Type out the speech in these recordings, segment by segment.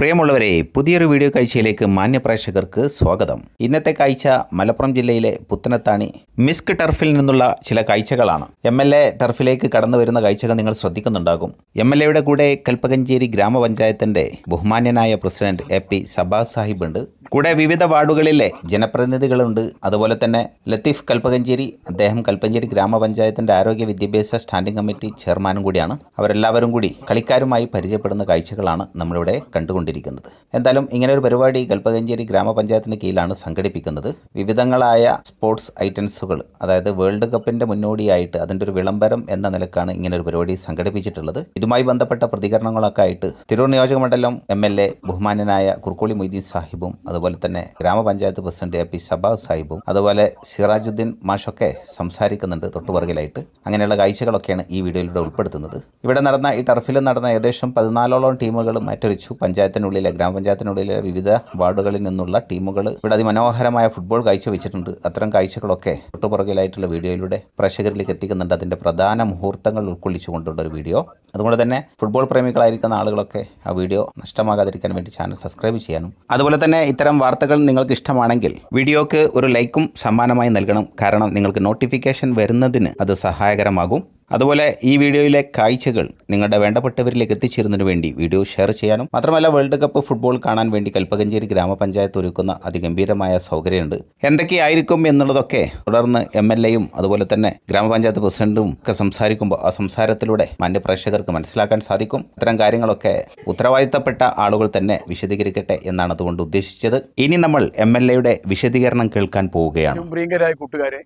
പ്രിയമുള്ളവരെ, പുതിയൊരു വീഡിയോ കാഴ്ചയിലേക്ക് മാന്യപ്രേക്ഷകർക്ക് സ്വാഗതം. ഇന്നത്തെ കാഴ്ച മലപ്പുറം ജില്ലയിലെ പുത്തനത്താണി മിസ്ക് ടർഫിൽ നിന്നുള്ള ചില കാഴ്ചകളാണ്. MLA ടർഫിലേക്ക് കടന്നു വരുന്ന കാഴ്ചകൾ നിങ്ങൾ ശ്രദ്ധിക്കുന്നുണ്ടാകും. MLAയുടെ കൂടെ കൽപ്പകഞ്ചേരി ഗ്രാമപഞ്ചായത്തിന്റെ ബഹുമാന്യനായ പ്രസിഡന്റ് AP സബാസ് സാഹിബ് ഉണ്ട്. കൂടെ വിവിധ വാർഡുകളിലെ ജനപ്രതിനിധികളുണ്ട്. അതുപോലെ തന്നെ ലത്തീഫ് കൽപ്പകഞ്ചേരി, അദ്ദേഹം കൽപ്പകഞ്ചേരി ഗ്രാമപഞ്ചായത്തിന്റെ ആരോഗ്യ വിദ്യാഭ്യാസ സ്റ്റാൻഡിംഗ് കമ്മിറ്റി ചെയർമാനും കൂടിയാണ്. അവരെല്ലാവരും കൂടി കളിക്കാരുമായി പരിചയപ്പെടുന്ന കാഴ്ചകളാണ് നമ്മളിവിടെ കണ്ടുകൊണ്ടിരിക്കുന്നത്. എന്തായാലും ഇങ്ങനെ ഒരു പരിപാടി കൽപ്പകഞ്ചേരി ഗ്രാമപഞ്ചായത്തിന് കീഴിലാണ് സംഘടിപ്പിക്കുന്നത്. വിവിധങ്ങളായ സ്പോർട്സ് ഐറ്റംസുകൾ, അതായത് വേൾഡ് കപ്പിന്റെ മുന്നോടിയായിട്ട് അതിൻ്റെ ഒരു വിളംബരം എന്ന നിലക്കാണ് ഇങ്ങനെ ഒരു പരിപാടി സംഘടിപ്പിച്ചിട്ടുള്ളത്. ഇതുമായി ബന്ധപ്പെട്ട പ്രതികരണങ്ങളൊക്കെ ആയിട്ട് തിരൂർ നിയോജക മണ്ഡലം MLA ബഹുമാന്യനായ കുർക്കോളി മൊയ്തീൻ സാഹിബും, അതുപോലെ തന്നെ ഗ്രാമപഞ്ചായത്ത് പ്രസിഡന്റ് AP സബാസ് സാഹിബും, അതുപോലെ സിറാജുദ്ദീൻ മാഷൊക്കെ സംസാരിക്കുന്നുണ്ട് തൊട്ടുപുറകിലായിട്ട്. അങ്ങനെയുള്ള കാഴ്ചകളൊക്കെയാണ് ഈ വീഡിയോയിലൂടെ ഉൾപ്പെടുത്തുന്നത്. ഇവിടെ നടന്ന ഈ ടർഫിൽ നടന്ന ഏകദേശം 14ഓളം ടീമുകൾ മാറ്റൊരിച്ചു. പഞ്ചായത്തിനുള്ളിലെ ഗ്രാമപഞ്ചായത്തിനുള്ളിലെ വിവിധ വാർഡുകളിൽ നിന്നുള്ള ടീമുകൾ ഇവിടെ അതിമനോഹരമായ ഫുട്ബോൾ കാഴ്ചവെച്ചിട്ടുണ്ട്. അത്തരം കാഴ്ചകളൊക്കെ തൊട്ടുപുറകിലായിട്ടുള്ള വീഡിയോയിലൂടെ പ്രേക്ഷകരിലേക്ക് എത്തിക്കുന്നുണ്ട്. അതിൻ്റെ പ്രധാന മുഹൂർത്തങ്ങൾ ഉൾക്കൊള്ളിച്ചുകൊണ്ടുള്ള ഒരു വീഡിയോ. അതുകൊണ്ട് തന്നെ ഫുട്ബോൾ പ്രേമികളായിരിക്കുന്ന ആളുകളൊക്കെ ആ വീഡിയോ നഷ്ടമാകാതിരിക്കാൻ വേണ്ടി ചാനൽ സബ്സ്ക്രൈബ് ചെയ്യാനും, അതുപോലെ തന്നെ ഇത്തരം വാർത്തകൾ നിങ്ങൾക്ക് ഇഷ്ടമാണെങ്കിൽ വീഡിയോക്ക് ഒരു ലൈക്കും സമ്മാനമായി നൽകണം. കാരണം നിങ്ങൾക്ക് നോട്ടിഫിക്കേഷൻ വരുന്നതിന് അത് സഹായകരമാകും. അതുപോലെ ഈ വീഡിയോയിലെ കാഴ്ചകൾ നിങ്ങളുടെ വേണ്ടപ്പെട്ടവരിലേക്ക് എത്തിച്ചേരുന്നതിന് വേണ്ടി വീഡിയോ ഷെയർ ചെയ്യാനും, മാത്രമല്ല വേൾഡ് കപ്പ് ഫുട്ബോൾ കാണാൻ വേണ്ടി കൽപ്പകഞ്ചേരി ഗ്രാമപഞ്ചായത്ത് ഒരുക്കുന്ന അതിഗംഭീരമായ സൗകര്യമുണ്ട്. എന്തൊക്കെയായിരിക്കും എന്നുള്ളതൊക്കെ തുടർന്ന് MLAയും അതുപോലെ തന്നെ ഗ്രാമപഞ്ചായത്ത് പ്രസിഡന്റും ഒക്കെ സംസാരിക്കുമ്പോൾ ആ സംസാരത്തിലൂടെ മാന്യപ്രേക്ഷകർക്ക് മനസ്സിലാക്കാൻ സാധിക്കും. ഇത്തരം കാര്യങ്ങളൊക്കെ ഉത്തരവാദിത്തപ്പെട്ട ആളുകൾ തന്നെ വിശദീകരിക്കട്ടെ എന്നാണ് അതുകൊണ്ട് ഉദ്ദേശിച്ചത്. ഇനി നമ്മൾ MLAയുടെ വിശദീകരണം കേൾക്കാൻ പോവുകയാണ്. പ്രിയങ്കരായ കൂട്ടുകാരെ,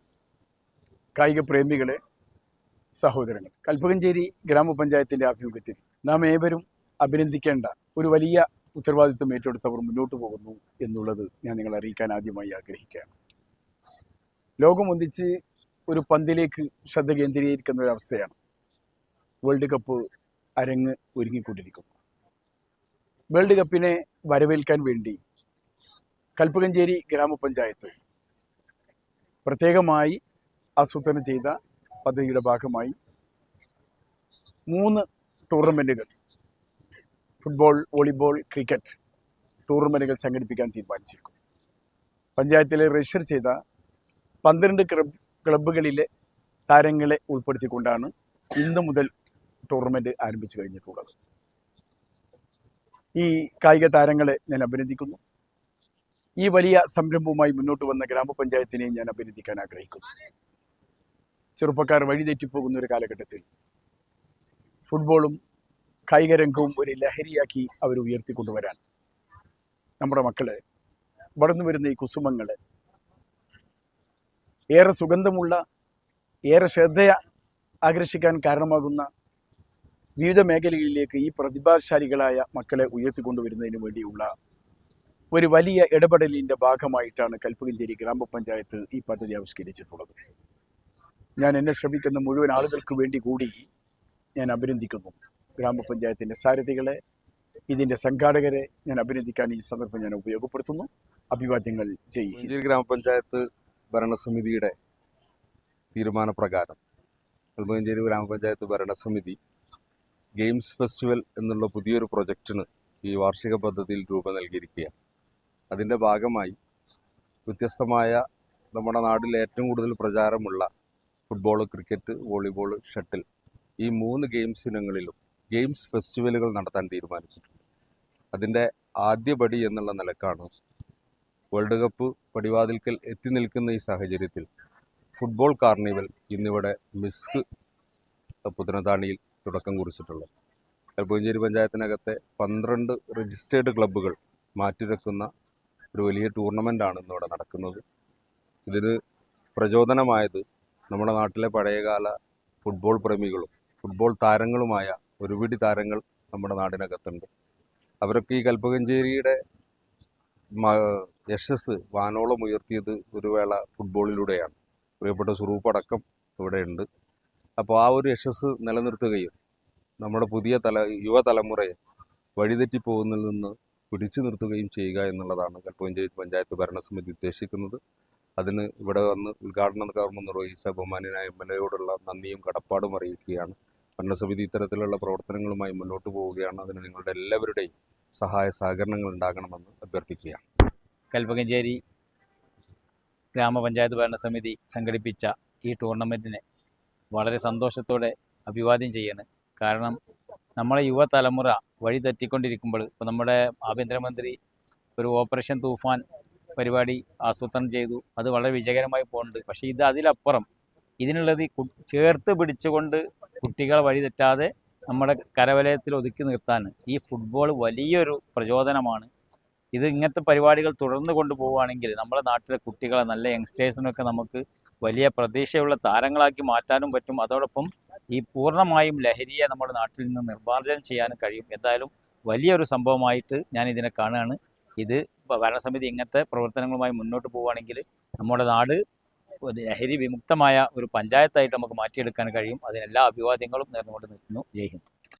കായിക പ്രേമികളെ, സഹോദരങ്ങൾ, കൽപ്പകഞ്ചേരി ഗ്രാമപഞ്ചായത്തിൻ്റെ ആഭിമുഖ്യത്തിൽ നാം ഏവരും അഭിനന്ദിക്കേണ്ട ഒരു വലിയ ഉത്തരവാദിത്വം ഏറ്റെടുത്തവർ മുന്നോട്ട് പോകുന്നു എന്നുള്ളത് ഞാൻ നിങ്ങളെ അറിയിക്കാൻ ആദ്യമായി ആഗ്രഹിക്കുകയാണ്. ലോകം ഒന്നിച്ച് ഒരു പന്തിലേക്ക് ശ്രദ്ധ കേന്ദ്രീകരിക്കുന്ന ഒരവസ്ഥയാണ്. വേൾഡ് കപ്പ് അരങ്ങ് ഒരുങ്ങിക്കൊണ്ടിരിക്കുന്നു. വേൾഡ് കപ്പിനെ വരവേൽക്കാൻ വേണ്ടി കൽപ്പകഞ്ചേരി ഗ്രാമപഞ്ചായത്ത് പ്രത്യേകമായി ആസൂത്രണം ചെയ്ത പദ്ധതിയുടെ ഭാഗമായി 3 ടൂർണമെൻറ്റുകൾ, ഫുട്ബോൾ, വോളിബോൾ, ക്രിക്കറ്റ് ടൂർണമെൻറ്റുകൾ സംഘടിപ്പിക്കാൻ തീരുമാനിച്ചിരിക്കുന്നു. പഞ്ചായത്തിലെ രജിസ്റ്റർ ചെയ്ത 12 ക്ലബ്ബുകളിലെ താരങ്ങളെ ഉൾപ്പെടുത്തിക്കൊണ്ടാണ് ഇന്ന് മുതൽ ടൂർണമെൻറ്റ് ആരംഭിച്ചു കഴിഞ്ഞിട്ടുള്ളത്. ഈ കായിക താരങ്ങളെ ഞാൻ അഭിനന്ദിക്കുന്നു. ഈ വലിയ സംരംഭവുമായി മുന്നോട്ട് വന്ന ഗ്രാമപഞ്ചായത്തിനെയും ഞാൻ അഭിനന്ദിക്കാൻ ആഗ്രഹിക്കുന്നു. ചെറുപ്പക്കാർ വഴിതെറ്റിപ്പോകുന്ന ഒരു കാലഘട്ടത്തിൽ ഫുട്ബോളും കായിക രംഗവും ഒരു ലഹരിയാക്കി അവർ ഉയർത്തിക്കൊണ്ടുവരാൻ നമ്മുടെ മക്കള്, വളർന്നു വരുന്ന ഈ കുസുമങ്ങള്, ഏറെ സുഗന്ധമുള്ള, ഏറെ ശ്രദ്ധ ആകർഷിക്കാൻ കാരണമാകുന്ന വിവിധ മേഖലകളിലേക്ക് ഈ പ്രതിഭാശാലികളായ മക്കളെ ഉയർത്തിക്കൊണ്ടുവരുന്നതിന് വേണ്ടിയുള്ള ഒരു വലിയ ഇടപെടലിൻ്റെ ഭാഗമായിട്ടാണ് കൽപ്പകഞ്ചേരി ഗ്രാമപഞ്ചായത്ത് ഈ പദ്ധതി ആവിഷ്കരിച്ചിട്ടുള്ളത്. ഞാൻ എന്നെ ശ്രമിക്കുന്ന മുഴുവൻ ആളുകൾക്ക് വേണ്ടി കൂടി ഞാൻ അഭിനന്ദിക്കുന്നു. ഗ്രാമപഞ്ചായത്തിൻ്റെ സാരഥികളെ, ഇതിൻ്റെ സംഘാടകരെ ഞാൻ അഭിനന്ദിക്കാൻ ഈ സന്ദർഭം ഞാൻ ഉപയോഗപ്പെടുത്തുന്നു. അഭിവാദ്യങ്ങൾ ചെയ്യും. ഗ്രാമപഞ്ചായത്ത് ഭരണസമിതിയുടെ തീരുമാനപ്രകാരം കൽപ്പകഞ്ചേരി ഗ്രാമപഞ്ചായത്ത് ഭരണസമിതി ഗെയിംസ് ഫെസ്റ്റിവൽ എന്നുള്ള പുതിയൊരു പ്രൊജക്റ്റിന് ഈ വാർഷിക പദ്ധതിയിൽ രൂപം നൽകിയിരിക്കുകയാണ്. അതിൻ്റെ ഭാഗമായി വ്യത്യസ്തമായ നമ്മുടെ നാട്ടിൽ ഏറ്റവും കൂടുതൽ പ്രചാരമുള്ള ഫുട്ബോൾ, ക്രിക്കറ്റ്, വോളിബോൾ, ഷട്ടിൽ, ഈ 3 ഗെയിംസ് ഇനങ്ങളിലും ഗെയിംസ് ഫെസ്റ്റിവലുകൾ നടത്താൻ തീരുമാനിച്ചിട്ടുണ്ട്. അതിൻ്റെ ആദ്യപടി എന്നുള്ള നിലക്കാണ് വേൾഡ് കപ്പ് പടിവാതിൽക്കൽ എത്തി നിൽക്കുന്ന ഈ സാഹചര്യത്തിൽ ഫുട്ബോൾ കാർണിവൽ ഇന്നിവിടെ മിസ്ക് പുത്തനത്താണിയിൽ തുടക്കം കുറിച്ചിട്ടുള്ളത്. കൽപ്പകഞ്ചേരി പഞ്ചായത്തിനകത്തെ 12 രജിസ്റ്റേർഡ് ക്ലബ്ബുകൾ മാറ്റിവെക്കുന്ന ഒരു വലിയ ടൂർണമെൻ്റാണ് ഇന്നിവിടെ നടക്കുന്നത്. ഇതിന് പ്രചോദനമായത് നമ്മുടെ നാട്ടിലെ പഴയകാല ഫുട്ബോൾ പ്രേമികളും ഫുട്ബോൾ താരങ്ങളുമായ ഒരുപിടി താരങ്ങൾ നമ്മുടെ നാടിനകത്തുണ്ട്. അവരൊക്കെ ഈ കൽപ്പകഞ്ചേരിയുടെ യശസ് വാനോളം ഉയർത്തിയത് ഒരു വേള ഫുട്ബോളിലൂടെയാണ്. പ്രിയപ്പെട്ട സുറൂപ്പ് അടക്കം ഇവിടെയുണ്ട്. അപ്പോൾ ആ ഒരു യശസ് നിലനിർത്തുകയും നമ്മുടെ പുതിയ യുവതലമുറയെ വഴിതെറ്റിപ്പോകുന്നതിൽ നിന്ന് പിടിച്ചു നിർത്തുകയും ചെയ്യുക എന്നുള്ളതാണ് കൽപ്പകഞ്ചേരി പഞ്ചായത്ത് ഭരണസമിതി ഉദ്ദേശിക്കുന്നത്. അതിന് ഇവിടെ വന്ന് ഉദ്ഘാടന കർമ്മം നിർവഹിച്ച ബഹുമാന്യനായ MLAയോടുള്ള നന്ദിയും കടപ്പാടും അറിയിക്കുകയാണ്. ഭരണസമിതി ഇത്തരത്തിലുള്ള പ്രവർത്തനങ്ങളുമായി മുന്നോട്ട് പോവുകയാണ്. അതിന് നിങ്ങളുടെ എല്ലാവരുടെയും സഹായ സഹകരണങ്ങൾ ഉണ്ടാകണമെന്ന് അഭ്യർത്ഥിക്കുകയാണ്. കൽപ്പകഞ്ചേരി ഗ്രാമപഞ്ചായത്ത് ഭരണസമിതി സംഘടിപ്പിച്ച ഈ ടൂർണമെൻറ്റിനെ വളരെ സന്തോഷത്തോടെ അഭിവാദ്യം ചെയ്യാണ്. കാരണം നമ്മളെ യുവതലമുറ വഴി തെറ്റിക്കൊണ്ടിരിക്കുമ്പോൾ ഇപ്പോൾ നമ്മുടെ ആഭ്യന്തരമന്ത്രി ഒരു ഓപ്പറേഷൻ തൂഫാൻ പരിപാടി ആസൂത്രണം ചെയ്തു. അത് വളരെ വിജയകരമായി പോകുന്നുണ്ട്. പക്ഷേ ഇത് അതിലപ്പുറം ഇതിനുള്ളത് ചേർത്ത് പിടിച്ചുകൊണ്ട് കുട്ടികളെ വഴി തെറ്റാതെ നമ്മുടെ കരവലയത്തിൽ ഒതുക്കി നിർത്താൻ ഈ ഫുട്ബോൾ വലിയൊരു പ്രചോദനമാണ്. ഇത് ഇങ്ങനത്തെ പരിപാടികൾ തുടർന്ന് കൊണ്ടുപോവുകയാണെങ്കിൽ നമ്മുടെ നാട്ടിലെ കുട്ടികളെ നല്ല യങ്സ്റ്റേഴ്സിനൊക്കെ നമുക്ക് വലിയ പ്രതീക്ഷയുള്ള താരങ്ങളാക്കി മാറ്റാനും പറ്റും. അതോടൊപ്പം ഈ പൂർണ്ണമായും ലഹരിയെ നമ്മുടെ നാട്ടിൽ നിന്ന് നിർമ്മാർജ്ജനം ചെയ്യാനും കഴിയും. എന്തായാലും വലിയൊരു സംഭവമായിട്ട് ഞാൻ ഇതിനെ കാണുകയാണ്. ഇത് ഭരണസമിതി ഇങ്ങനത്തെ പ്രവർത്തനങ്ങളുമായി മുന്നോട്ട് പോവുകയാണെങ്കിൽ നമ്മുടെ നാട് ലഹരി വിമുക്തമായ ഒരു പഞ്ചായത്തായിട്ട് നമുക്ക് മാറ്റിയെടുക്കാൻ കഴിയും. അതിനെല്ലാ അഭിവാദ്യങ്ങളും നേർന്നുകൊണ്ട് നിൽക്കുന്നു. ജയ് ഹിന്ദ്.